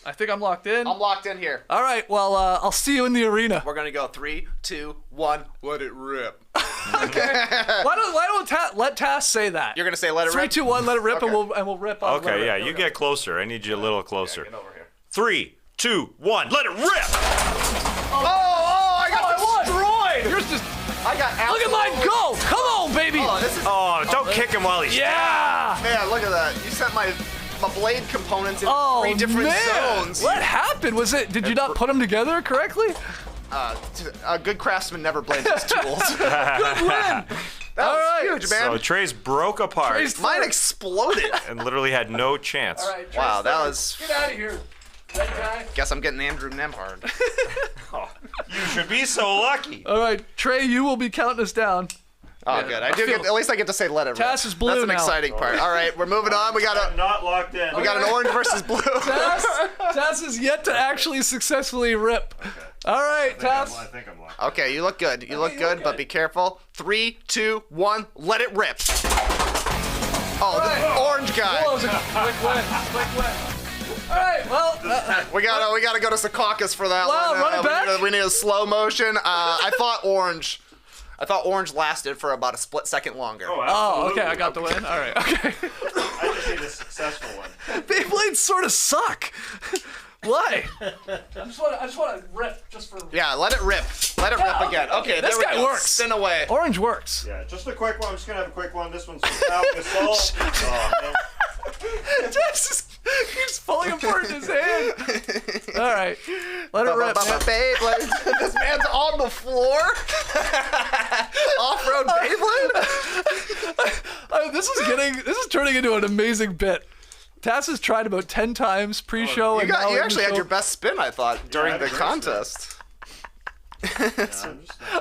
I'm locked in here. All right, well, I'll see you in the arena. We're going to go 3, 2, 1, let it rip. Okay. Why don't let Tass say that? You're going to say let it 3, rip? 2, 1, let it rip, Okay. and we'll rip on. Okay, yeah, you get closer. I need you a little closer. Get over here. 3, 2, 1, let it rip! I got destroyed! Yours just I got look at absolutely... mine go! Come on, baby! Oh, this is... Oh, don't kick him while he's Yeah! Man, look at that. You sent my blade components in 3 different zones. What happened? Did you not put them together correctly? A good craftsman never blames his tools. Good win! That All was right. huge, man. So Trey's broke apart Trey's- Mine exploded. and literally had no chance. All right, Trey, Wow, that start. was- Get out of here. That guy. Guess I'm getting Andrew Nemhard. You should be so lucky. All right, Trey, you will be counting us down. Oh, Yeah, good. I feel- At least I get to say let it rip. Tass is blue That's an now. exciting part. All right, we're moving on. We got Not locked in. an orange versus blue. Tass is yet to actually successfully rip. All right, Tass. I think I'm locked. Okay, you look good. You look good, but be careful. 3, 2, 1, let it rip. Oh, the orange guy. That was a quick win. Quick win. All right, well, We gotta go to Secaucus for that Wow, one. run it back? We need a slow motion. I thought orange lasted for about a split second longer. oh, okay, I got the win. All right, okay. I just need a successful one. Beyblades sort of suck. Why? I just want to rip just for. Yeah, let it rip. Let it rip again. Okay, This there we guy go. works. Spin away. Orange works. Yeah, just a quick one. I'm just gonna have a quick one. This one's from Pau Gasol. Oh, man. Tass just keeps falling apart in his hand. All right, let it rip. man. Beyblade. This man's on the floor. Off-road Beyblade. This is turning into an amazing bit. Tass has tried about 10 times pre-show. You now in the actually had show. your best spin, I thought, during I the had a great contest. All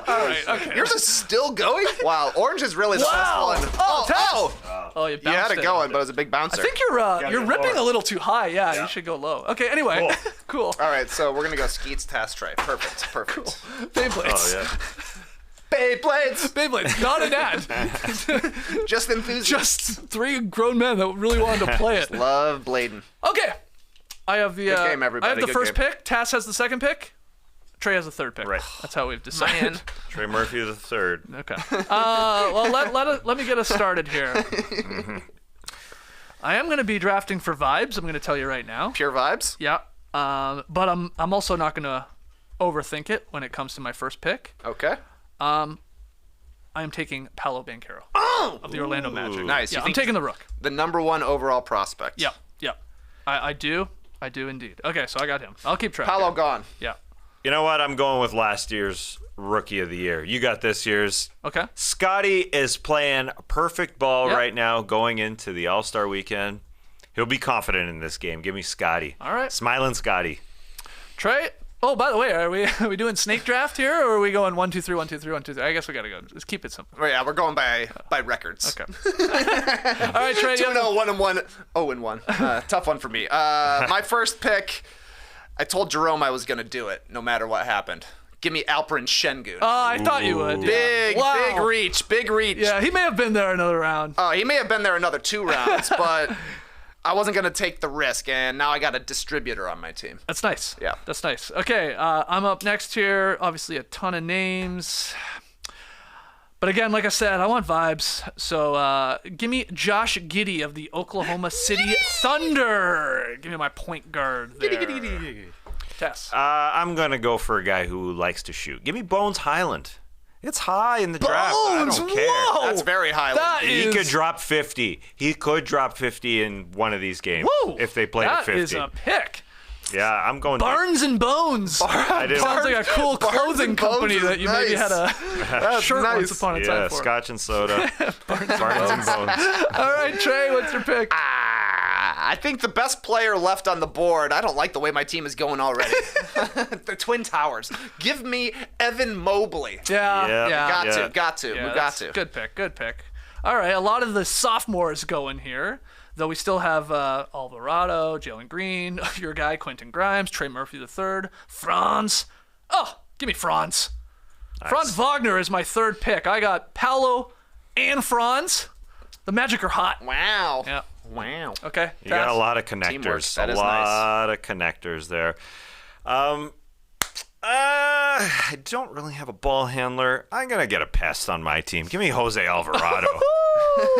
right, okay. Yours is still going? Wow, orange is really the Wow. best one. Oh, Tass. Oh, you You had bounced it going, but it was a big bouncer. I think you're get ripping lower. a little too high. Yeah, you should go low. Okay, anyway, cool. All right, so we're gonna go Skeets Tass Trey. Perfect. Beyblades. Oh, yeah. Beyblades. Beyblades, not an ad. Just enthusiasts. Just 3 grown men that really wanted to play it. Love blading. Okay, I have the Good game, everybody. I have the Good first game. pick. Tass has the second pick. Trey has the third pick. Right. That's how we've decided. Man. Trey Murphy the third. Okay. Well, let me get us started here. I am going to be drafting for vibes. I'm going to tell you right now. Pure vibes. Yeah. But I'm also not going to overthink it when it comes to my first pick. Okay. I am taking Paolo Banchero of the Orlando Magic. Nice. Yeah, You I'm think taking the Rook. the number 1 overall prospect. Yeah. I do indeed. Okay, so I got him. I'll keep track. Paolo here. gone. Yeah. You know what? I'm going with last year's Rookie of the Year. You got this year's. Okay. Scotty is playing perfect ball Yep. right now going into the All-Star weekend. He'll be confident in this game. Give me Scotty. All right. Smiling Scotty. Trey. Oh, by the way, are we doing snake draft here, or are we going 1, 2, 3, 1, 2, 3, 1, 2, 3? I guess we gotta go. Just keep it simple. Oh, yeah, we're going by records. Okay. All right, Trey. 2-0, 1-1, 0-1. Tough one for me. My first pick, I told Jerome I was going to do it no matter what happened. Give me Alperen Şengün. Oh, I thought you would. Big reach. Yeah, he may have been there another round. He may have been there another 2 rounds, but I wasn't going to take the risk, and now I got a distributor on my team. That's nice. Yeah. That's nice. Okay, I'm up next here. Obviously, a ton of names. But again, like I said, I want vibes. So give me Josh Giddey of the Oklahoma City Thunder. Give me my point guard there. Tess. I'm going to go for a guy who likes to shoot. Give me Bones Highland. It's high in the draft. I Bones, don't care. whoa! That's very high. That He is- could drop 50. He could drop 50 in one of these games Whoa! if they played at 50. That is a pick. Yeah, I'm going. Barnes and Bones. I didn't. Sounds like a cool Barnes clothing and Bones company is that you maybe nice. had a shirt nice. once upon a Yeah, time for. Scotch and soda. Barnes and Bones. All right, Trey, what's your pick? I think the best player left on the board, I don't like the way my team is going already. The Twin Towers. Give me Evan Mobley. Yeah. Got Yeah. to. Yeah, we got that's to. Good pick. All right, a lot of the sophomores going here, though we still have Alvarado, Jalen Green, your guy Quentin Grimes, Trey Murphy III, Franz. Oh, give me Franz. Franz Wagner is my third pick. I got Paolo and Franz. The Magic are hot. Wow. Yeah. Wow. Okay. You got a Tess? lot of Teamwork. connectors. That A is lot of connectors there. I don't really have a ball handler. I'm gonna get a pest on my team. Give me Jose Alvarado.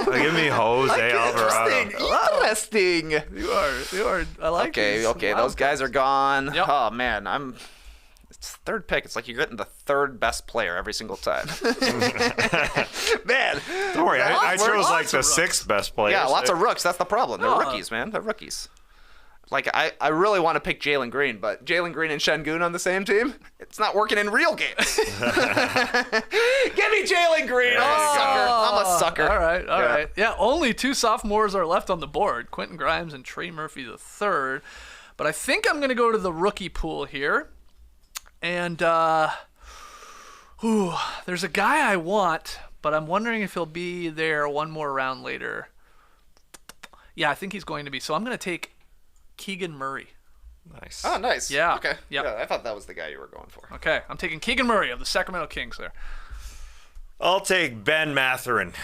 Give me Jose Alvarado. Interesting. You are. I like these. Okay. Wow. Those guys are gone. Yep. Oh, man. It's third pick. It's like you're getting the third best player every single time. Man. Don't worry, I chose like lots the of rooks. sixth best player. Yeah, lots of rooks. That's the problem. They're Oh. rookies, man. They're rookies. Like, I really want to pick Jalen Green, but Jalen Green and Şengün on the same team, it's not working in real games. Give me Jalen Green. I'm a sucker. All right. Yeah, only 2 sophomores are left on the board, Quentin Grimes and Trey Murphy III. But I think I'm going to go to the rookie pool here. And there's a guy I want, but I'm wondering if he'll be there one more round later. Yeah, I think he's going to be. So I'm going to take Keegan Murray. Nice. Oh, nice. Yeah. Okay. Yep. Yeah, I thought that was the guy you were going for. Okay, I'm taking Keegan Murray of the Sacramento Kings there. I'll take Ben Matherin.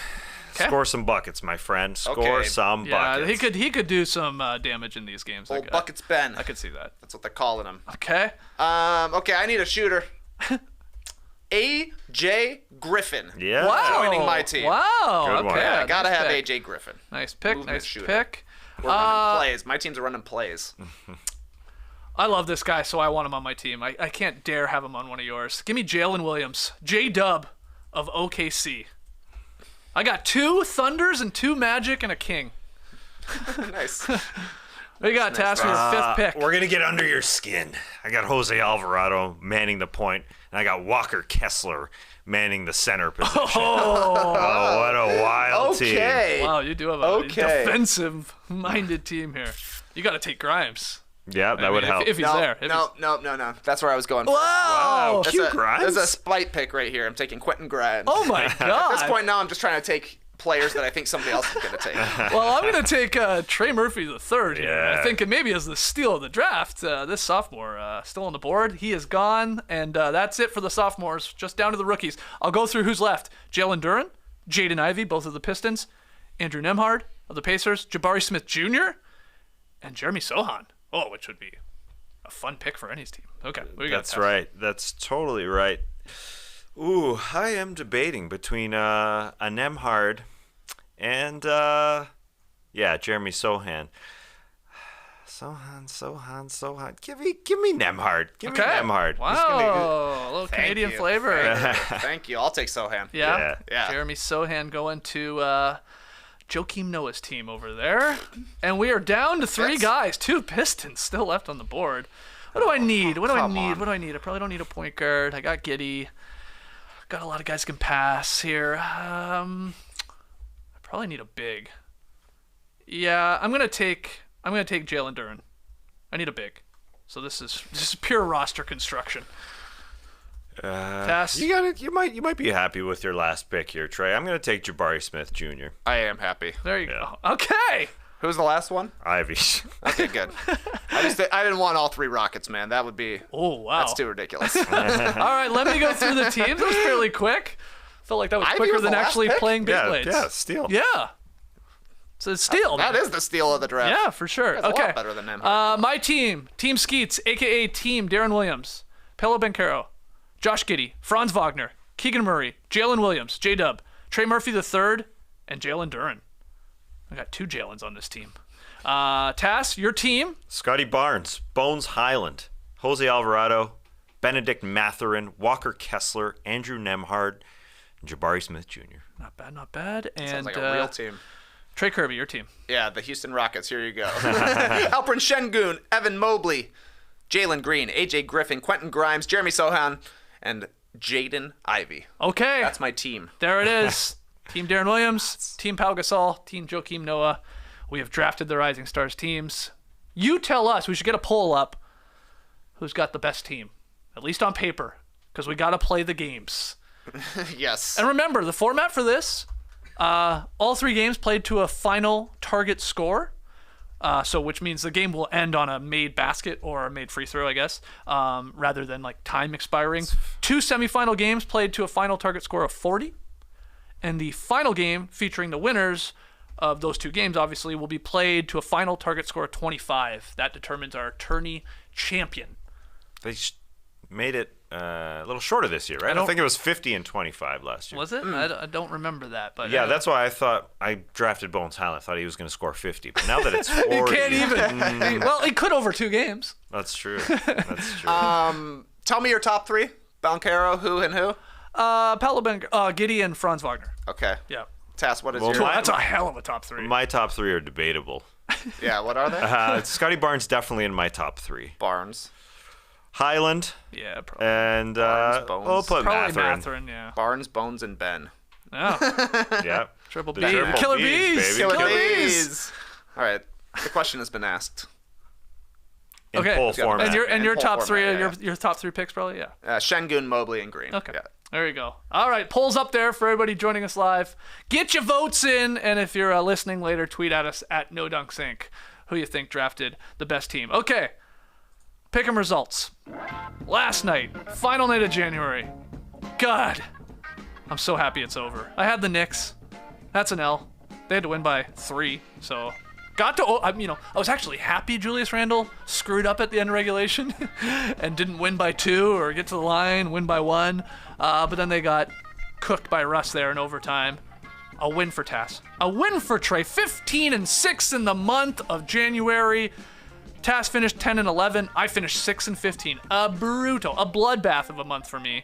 Okay. Score some buckets, my friend. Score Okay. some Yeah, buckets. he could do some damage in these games. Old Buckets Ben. I could see that. That's what they're calling him. Okay. Okay, I need a shooter. A.J. Griffin. Yeah. Wow. Joining my team. Wow. Good one. Okay. Yeah, I gotta nice have pick. A.J. Griffin. Nice pick. Movement Nice shooter. pick. We're running plays. My teams are running plays. I love this guy, so I want him on my team. I can't dare have him on one of yours. Give me Jalen Williams, J-Dub of OKC. I got 2 Thunders and 2 Magic and a King. Nice. What you got, Task, for your 5th pick? We're going to get under your skin. I got Jose Alvarado manning the point, and I got Walker Kessler manning the center position. Oh, what a wild team. Okay. Wow, you do have a defensive-minded team here. You got to take Grimes. Yeah, that would help. If he's there. If he's- No. That's where I was going for. Wow. Wow, cute Grimes. There's a spite pick right here. I'm taking Quentin Grimes. Oh, my God. At this point now, I'm just trying to take players that I think somebody else is going to take. Well, I'm going to take Trey Murphy III here. Yeah. I think maybe as the steal of the draft, this sophomore still on the board. He is gone, and that's it for the sophomores, just down to the rookies. I'll go through who's left. Jalen Duren, Jaden Ivey, both of the Pistons, Andrew Nembhard of the Pacers, Jabari Smith Jr., and Jeremy Sohan. Oh, which would be a fun pick for any team. Okay, what you got, That's Tess? right. That's totally right. Ooh, I am debating between a Nembhard and Jeremy Sohan. Sohan. Give me Nembhard. Give me Nembhard. Wow, a little Canadian flavor. Thank you. I'll take Sohan. Yeah. Yeah. Jeremy Sohan going to Joakim Noah's team over there. And we are down to 3 guys. 2 Pistons still left on the board. What do I need? What do I need? I probably don't need a point guard. I got Giddey. Got a lot of guys who can pass here. I probably need a big. Yeah, I'm gonna take Jalen Duren. I need a big. So this is pure roster construction. Tass? You might be happy with your last pick here, Trey. I'm gonna take Jabari Smith Jr. I am happy. There you go. Okay. Who's the last one? Ivy. Okay, good. I didn't want all 3 Rockets, man. That would be. Oh wow. That's too ridiculous. All right, let me go through the teams. That was fairly quick. Felt like that was Ivy quicker was than the last actually pick? playing Beyblades. Yeah, steal. Yeah. So it's steal. That is the steal of the draft. Yeah, for sure. That's Okay. a lot better than them. My team Skeets, aka Team Deron Williams, Pelo Banchero, Josh Giddey, Franz Wagner, Keegan Murray, Jalen Williams, J-Dub, Trey Murphy III, and Jalen Duren. I got 2 Jalens on this team. Tass, your team? Scotty Barnes, Bones Highland, Jose Alvarado, Benedict Mathurin, Walker Kessler, Andrew Nembhard, and Jabari Smith Jr. Not bad. And Sounds like a real team. Trey Kirby, your team. Yeah, the Houston Rockets. Here you go. Alperen Şengün, Evan Mobley, Jalen Green, AJ Griffin, Quentin Grimes, Jeremy Sohan, and Jaden Ivey. Okay. That's my team. There it is. Team Deron Williams, Team Pau Gasol, Team Joakim Noah. We have drafted the Rising Stars teams. You tell us. We should get a poll up. Who's got the best team? At least on paper. Because we got to play the games. Yes. And remember, the format for this, all 3 games played to a final target score. So which means the game will end on a made basket or a made free throw, I guess, rather than like time expiring. 2 semifinal games played to a final target score of 40. And the final game featuring the winners of those 2 games, obviously, will be played to a final target score of 25. That determines our tourney champion. They made it a little shorter this year, right? I think it was 50 and 25 last year. Was it? I don't remember that. But yeah, that's why I thought I drafted Bones Highland. I thought he was going to score 50. But now that it's 40. You can't even. Well, he could over 2 games. That's true. That's true. Tell me your top 3. Banchero, who and who? Paolo Giddey and Franz Wagner. Okay. Yeah. Tass, what is Well, your... That's a hell of a top 3. My top 3 are debatable. Yeah, what are they? Scotty Barnes definitely in my top 3. Barnes. Highland. Yeah, probably. And Barnes, Bones. we'll put Probably Mathurin. Mathurin, yeah. Barnes, Bones, and Ben. Oh, Yeah. Triple B. Triple Killer Bs, Bees. baby. Killer Killer Bees. Bees. All right. The question has been asked. In Okay. poll format. And your In poll top 3, format, your top 3 picks, probably, yeah. Şengün, Mobley, and Green. Okay. Yeah. There you go. All right, polls up there for everybody joining us live. Get your votes in, and if you're listening later, tweet at us at NoDunksInc who you think drafted the best team. Okay, pick 'em results. Last night, final night of January. God, I'm so happy it's over. I had the Knicks. That's an L. They had to win by 3, so... I was actually happy Julius Randle screwed up at the end of regulation and didn't win by 2 or get to the line, win by 1. But then they got cooked by Russ there in overtime. A win for Tass. A win for Trey. 15-6 in the month of January. Tass finished 10-11. I finished 6-15. A bloodbath of a month for me.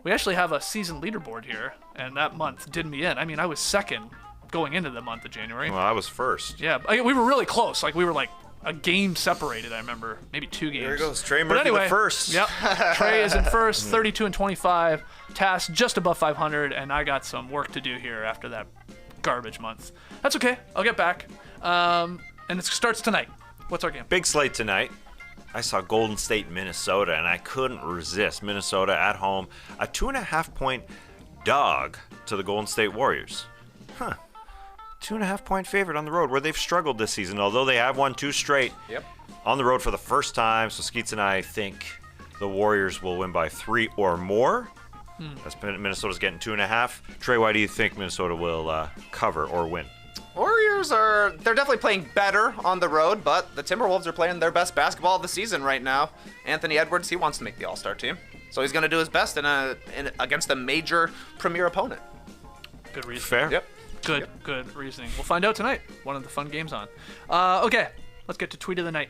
We actually have a season leaderboard here, and that month did me in. I mean, I was second going into the month of January. Well, I was first. Yeah, we were really close. Like, we were like a game separated, I remember. Maybe 2 games. There goes Trey But Murphy anyway, the first. Yep. Trey is in first, 32-25. Tass just above 500, and I got some work to do here after that garbage month. That's okay. I'll get back. And it starts tonight. What's our game? Big slate tonight. I saw Golden State, Minnesota, and I couldn't resist. Minnesota at home, a 2.5-point dog to the Golden State Warriors. 2.5-point favorite on the road, where they've struggled this season, although they have won 2 straight. Yep. On the road for the first time, so Skeets and I think the Warriors will win by 3 or more. That's Minnesota's getting 2.5. Trey, why do you think Minnesota will cover or win? Warriors they're definitely playing better on the road, but the Timberwolves are playing their best basketball of the season right now. Anthony Edwards, he wants to make the All-Star team, so he's going to do his best against a major premier opponent. Good reason. Fair? Yep. Good reasoning. We'll find out tonight. One of the fun games on. Okay, Let's get to tweet of the night.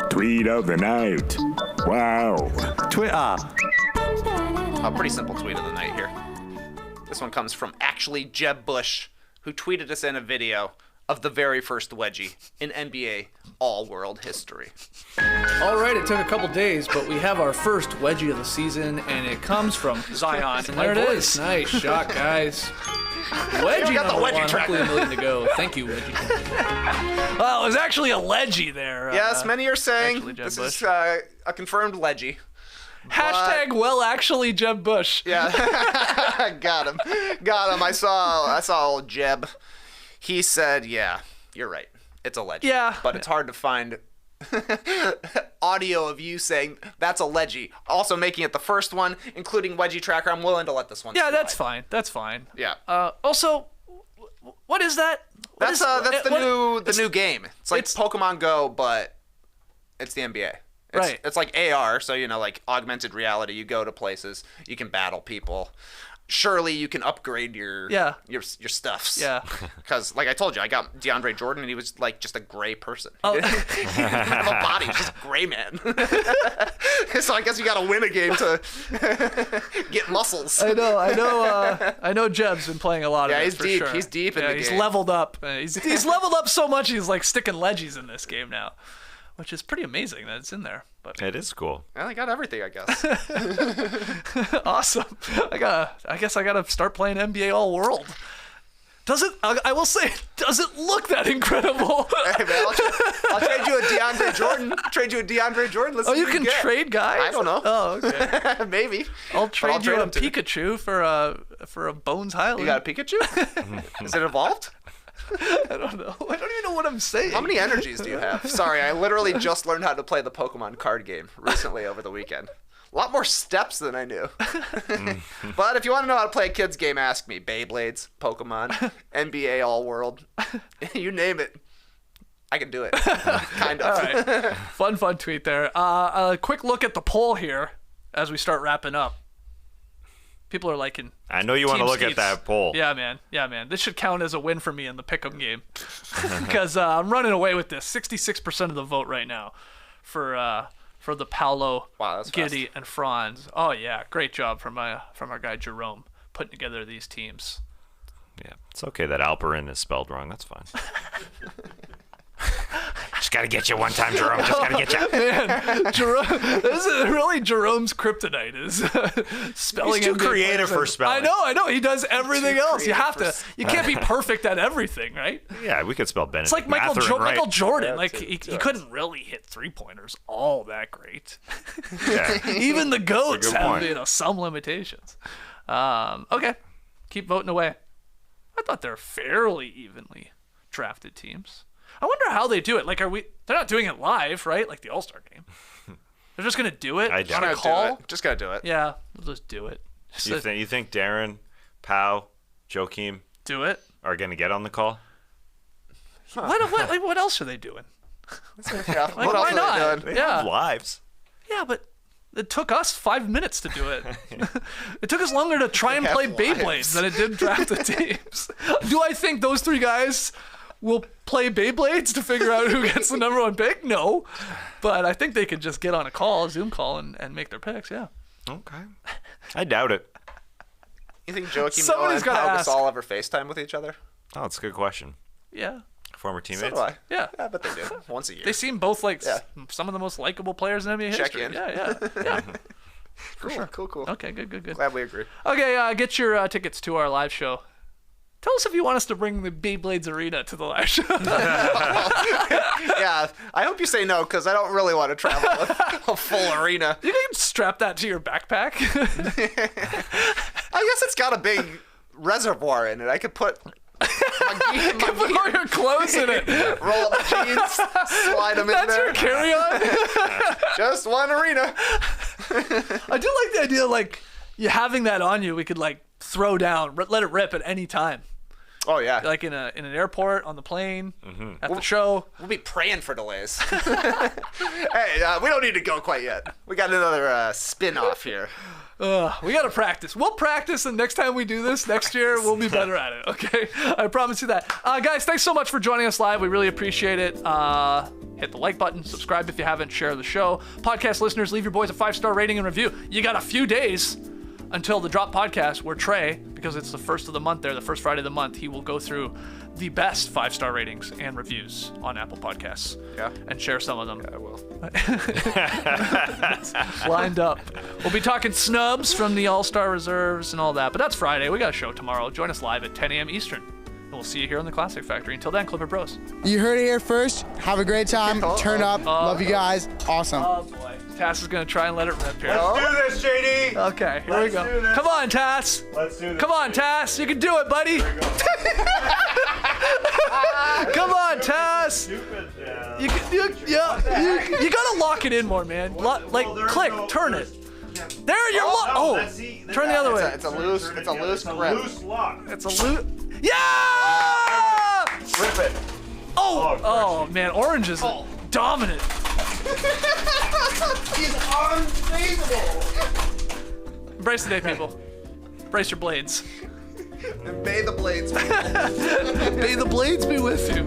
Tweet of the night. Wow. A pretty simple tweet of the night here. This one comes from actually Jeb Bush, who tweeted us in a video of the very first wedgie in NBA all-world history. All right, it took a couple days, but we have our first wedgie of the season, and it comes from Zion. And there it is. Nice shot, guys. Wedgie got the number wedgie one. track. Hopefully a million to go. Thank you, wedgie. Well, it was actually a leggie there. Yes, many are saying actually, Jeb this Bush. is a confirmed leggie. Hashtag well actually Jeb Bush. Yeah, got him. I saw old Jeb. He said, "Yeah, you're right. It's a legend. Yeah, but it's hard to find audio of you saying that's a leggy. Also making it the first one, including wedgie tracker. I'm willing to let this one. Yeah, slide. that's fine. That's fine. Yeah. Also, what is that? That's the new game. It's like Pokemon Go, but it's the NBA. Right. It's like AR, so like augmented reality. You go to places, you can battle people. Surely you can upgrade your stuffs. Yeah. Because like I told you, I got DeAndre Jordan, and he was like just a gray person. He didn't have a body, just a gray man. So I guess you got to win a game to get muscles. I know. Jeb's been playing a lot of it. He's for deep. Sure. He's deep in the game. He's leveled up. He's leveled up so much he's like sticking leggies in this game now, which is pretty amazing that it's in there. But it is cool. Well, I got everything, I guess. Awesome. I guess I gotta start playing NBA All World. I will say, does it look that incredible? Hey man, I'll trade you a DeAndre Jordan. Let's see you what can get. trade guys? I don't know. Oh, okay. Maybe. I'll trade you a him to. Pikachu for a Bones Highland. You got a Pikachu? Is it evolved? I don't know. I don't even know what I'm saying. How many energies do you have? Sorry, I literally just learned how to play the Pokemon card game recently over the weekend. A lot more steps than I knew. But if you want to know how to play a kid's game, ask me. Beyblades, Pokemon, NBA All World, you name it. I can do it. Kind of. All right. Fun tweet there. A quick look at the poll here as we start wrapping up. People are liking. I know you want to look Skeets. at that poll. Yeah, man. This should count as a win for me in the pick'em game because I'm running away with this. 66% of the vote right now for the Paolo, Giddy, and Franz. Oh yeah, great job from our guy Jerome putting together these teams. Yeah, it's okay that Alperin is spelled wrong. That's fine. Just gotta get you one time, Jerome. Just gotta get you. Man, Jerome, this is really Jerome's kryptonite is spelling. He's too creative for spelling. I know. He does everything else. You have to. You can't be perfect at everything, right? Yeah, we could spell Benedict. It's like Michael Jordan. Yeah, he couldn't really hit 3-pointers all that great. Yeah. Even the goats That's a good have point. some limitations. Okay, keep voting away. I thought they're fairly evenly drafted teams. I wonder how they do it. Like, they're not doing it live, right? Like the All-Star game. They're just gonna do it I on doubt a it. call. Just gotta do it. Yeah, we'll just do it. You think Darren, Pau, Joakim Do it. are gonna get on the call? What else are they doing? Yeah. Like, What else why are they not? doing? They have Yeah, lives. yeah, but it took us 5 minutes to do it. It took us longer to try and They play have Beyblades lives. than it did draft the teams. Do I think those three guys will play Beyblades to figure out who gets the number one pick? No. But I think they could just get on a Zoom call, and make their picks, yeah. Okay. I doubt it. You think Joakim Noah Somebody's and gotta Pau ask. Gasol ever FaceTime with each other? Oh, that's a good question. Yeah. Former So teammates. do I. Yeah. Yeah, but they do. Once a year. They seem both like Yeah. some of the most likable players in NBA Check history. in. Yeah. For sure. Cool. Okay, good. Glad we agree. Okay, get your tickets to our live show. Tell us if you want us to bring the Beyblades Arena to the live show. Yeah, I hope you say no, because I don't really want to travel with a full arena. You can strap that to your backpack. I guess it's got a big reservoir in it. I could put my Put all your clothes in it. roll up the jeans, slide them in That's there. your carry-on. Just one arena. I do like the idea, like, you having that on you, we could, like, throw down, let it rip at any time. Oh yeah. Like in an airport, on the plane, at the show. We'll be praying for delays. Hey, we don't need to go quite yet. We got another spin-off here. We got to practice. We'll practice, and next time we do this next year, we'll be better at it, okay? I promise you that. Guys, thanks so much for joining us live. We really appreciate it. Hit the like button, subscribe if you haven't, share the show. Podcast listeners, leave your boys a 5-star rating and review. You got a few days until the Drop Podcast, where Trey, because it's the first of the month there, the first Friday of the month, he will go through the best 5-star ratings and reviews on Apple Podcasts. Yeah. And share some of them. I will. Lined up. We'll be talking snubs from the All-Star reserves and all that. But that's Friday. We got a show tomorrow. Join us live at 10 a.m. Eastern. And we'll see you here on the Classic Factory. Until then, Clipper Bros. You heard it here first. Have a great time. Turn up. Love you guys. Awesome. Oh, boy. Tass is going to try and let it rip here. Let's do this, JD. Okay, here we go. Come on, Tass. Let's do this. Come on, Tass. You can do it, buddy. Come on, Tass. You gotta lock it in more, man. Click, turn it. There, you're turn the other way. It's a loose grip. Loose lock. It's a loose. Yeah! Rip it. Oh man, orange is dominant. He's unfaithful. Embrace the day, people. Embrace your blades. And may the blades be May the blades be with you.